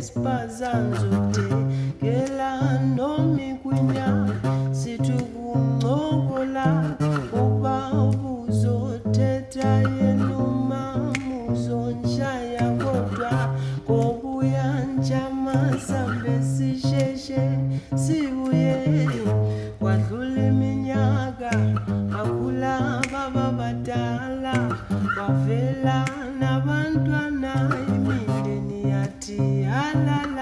sipazanzotekela nomikwinya situkuncokola uba ubuzothetha yenuma muzonshaya kodwa kobuya njama sambe sisheshe sibuye kwadlula iminyaka bakhula baba badala bavela nabantwana imindeni yathi halala